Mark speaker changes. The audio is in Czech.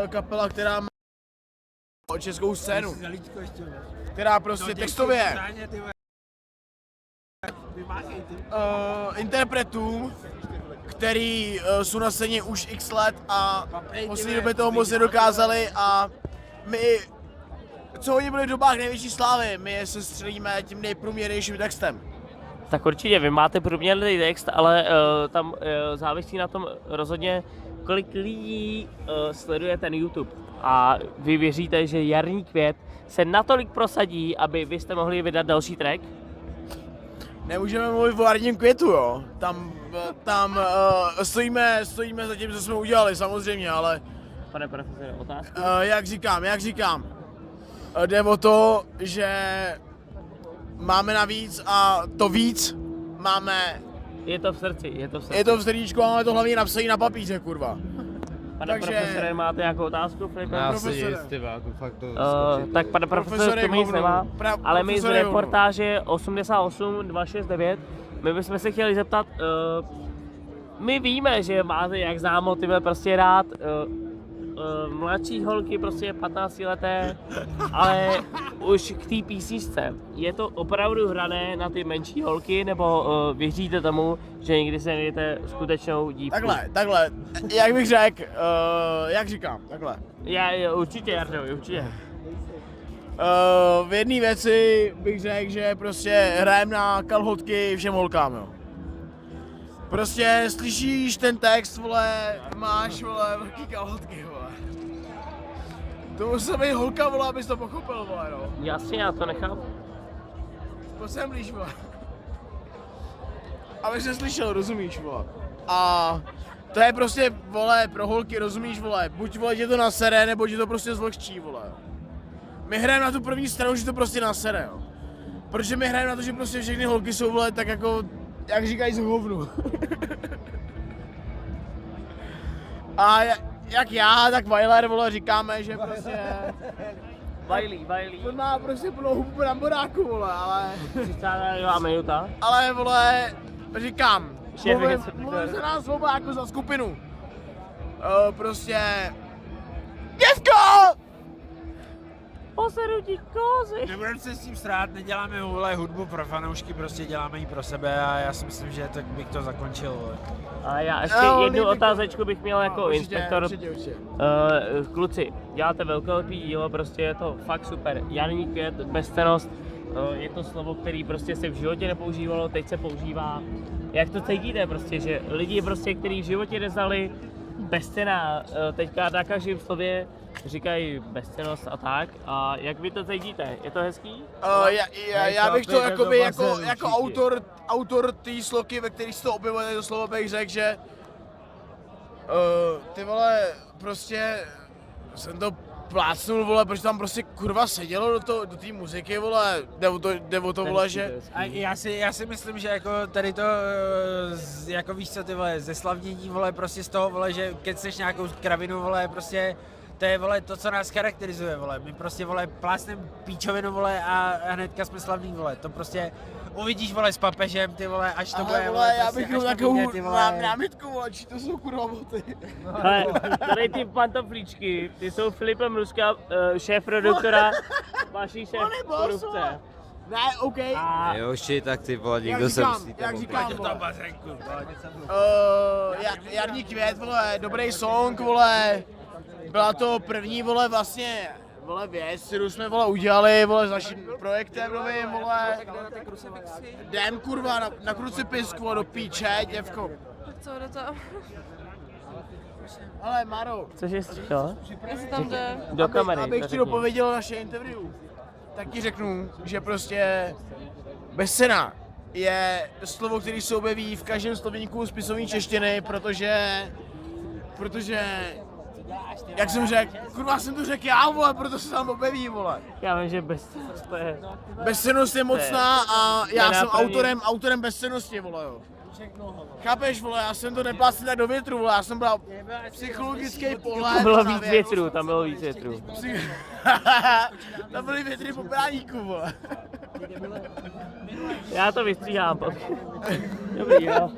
Speaker 1: kapela, která má českou scénu, která prostě textově interpretům, který jsou na scéně už x let a v poslední době toho moc nedokázali a my, co oni byli v dobách největší slávy, my se střelíme tím nejprůměrnějším textem.
Speaker 2: Tak určitě, vy máte průměrný text, ale tam závisí na tom rozhodně, kolik lidí sleduje ten YouTube. A vy věříte, že Jarní květ se natolik prosadí, aby vy jste mohli vydat další track?
Speaker 1: Nemůžeme mluvit o Jarním květu, jo. Tam stojíme za tím, co jsme udělali, samozřejmě, ale...
Speaker 2: Pane profesore, otázku?
Speaker 1: Jak říkám. Jde o to, že máme navíc a to víc máme...
Speaker 2: Je to v srdci.
Speaker 1: Je to v srdíčku a máme to hlavně napsané na papíře, kurva.
Speaker 2: Pane profesore, máte nějakou otázku, Filipe?
Speaker 3: Já si nic, jako fakt to
Speaker 2: tak pane profesor, to mi nic nemá, ale my z reportáže 88269, my bychom se chtěli zeptat, my víme, že máte jak známo tyhle prostě rád mladší holky, prostě 15 leté, ale už k té písničce, je to opravdu hrané na ty menší holky, nebo věříte tomu, že někdy se najdete skutečnou dívku?
Speaker 1: Takhle, jak bych řekl, jak říkám, takhle.
Speaker 2: Určitě, Jardo, určitě.
Speaker 1: V jedné věci bych řekl, že prostě hrajem na kalhotky všem holkám, jo. Prostě slyšíš ten text, vole, máš, vole, velký kalhotky, vole. To musí být holka, vole, abys to pochopil, vole, no.
Speaker 2: Jasně, já to nechápu.
Speaker 1: Pojď sem blíž, vole. Abych se slyšel, rozumíš, vole. A to je prostě, vole, pro holky, rozumíš, vole, buď, vole, tě to nasere, nebo tě to prostě zvlhčí, vole. My hrajeme na tu první stranu, že to prostě nasere, jo. Protože my hrajeme na to, že prostě všechny holky jsou, vole, tak jako, jak říkají, z hovnu. A jak já, tak Weiler, vole, říkáme, že prostě...
Speaker 2: Wiley.
Speaker 1: On má prostě plnou hubu bramboráku, vole, ale...
Speaker 2: 32 minuta.
Speaker 1: Ale, vole, říkám, mluvím se nás oba jako za skupinu. Prostě... Děvko!
Speaker 2: Poseru ti kozy.
Speaker 3: Nebudeme se s tím srát, neděláme hudbu pro fanoušky, prostě děláme ji pro sebe a já si myslím, že tak bych to zakončil.
Speaker 2: A já ještě jednu otázečku bych měl jako inspektor.
Speaker 1: Určitě.
Speaker 2: Kluci, děláte velkolepý dílo, prostě je to fakt super. Jarní květ, bezcennost, je to slovo, který prostě se v životě nepoužívalo, teď se používá. Jak to cítíte prostě, že lidi prostě, kteří v životě neznali bezcenná, teďka na každém slově říkají bezcennost a tak. A jak vy to cítíte? Je to hezký?
Speaker 1: Já bych to jakoby jako autor té sloky, ve kterých se to objevuje to slovo, bych řekl, že ty vole, prostě jsem to plácnul, vole, protože tam prostě kurva sedělo do té muziky, vole, jde o to, vole, že...
Speaker 3: A já si myslím, že jako tady to, jako víš co, ty vole, zeslavnění, vole, prostě z toho, vole, že kecneš nějakou kravinu, vole, prostě to je, vole, to, co nás charakterizuje, vole, my prostě, vole, plásnem píčovinu, vole, a hnedka jsme slavní, vole, to prostě uvidíš, vole, s papežem, ty vole, až to bude,
Speaker 1: vole, já
Speaker 3: prostě,
Speaker 1: bych měl takovou námitku, vole, či to jsou kurva boty.
Speaker 2: Ale tady ty pantoflíčky, ty jsou Filipem Ruska, šéf-produktora vaší šéf-produkce.
Speaker 1: Ne, OK.
Speaker 4: Joši, tak ty vole, někdo se myslíte.
Speaker 1: Jak říkám, vole. Jarní květ, vole, dobrý song, vole. Byla to první, vole, vlastně, vole, věc, kterou jsme, vole, udělali, vole, s naším projektem novým, vole. Jdem, kurva, na krucifixku, vole, do píče, děvko.
Speaker 5: Co jde to?
Speaker 1: Ale Maro,
Speaker 2: Cože jsi říkala?
Speaker 5: Jestli tam jde.
Speaker 2: Do kamery.
Speaker 1: abych ti dopověděl naše interview, tak ti řeknu, že prostě bezcenná je slovo, který se objeví v každém slovníku spisovní češtiny, protože jak jsem řekl, kurva jsem to řekl já, vole, proto se tam objeví, vole.
Speaker 2: Já vím, že bezcennost to je...
Speaker 1: Bezcennost je mocná a já jsem autorem bezcennosti, vole, jo. Chápeš, vole, já jsem to nepásl tak do větru, vole, já jsem bral psychologický pohled.
Speaker 2: Tam bylo víc větrů, tam bylo víc větrů.
Speaker 1: Tam byly větry po práníku, vole.
Speaker 2: Já to vystříhám. Dobrý, jo.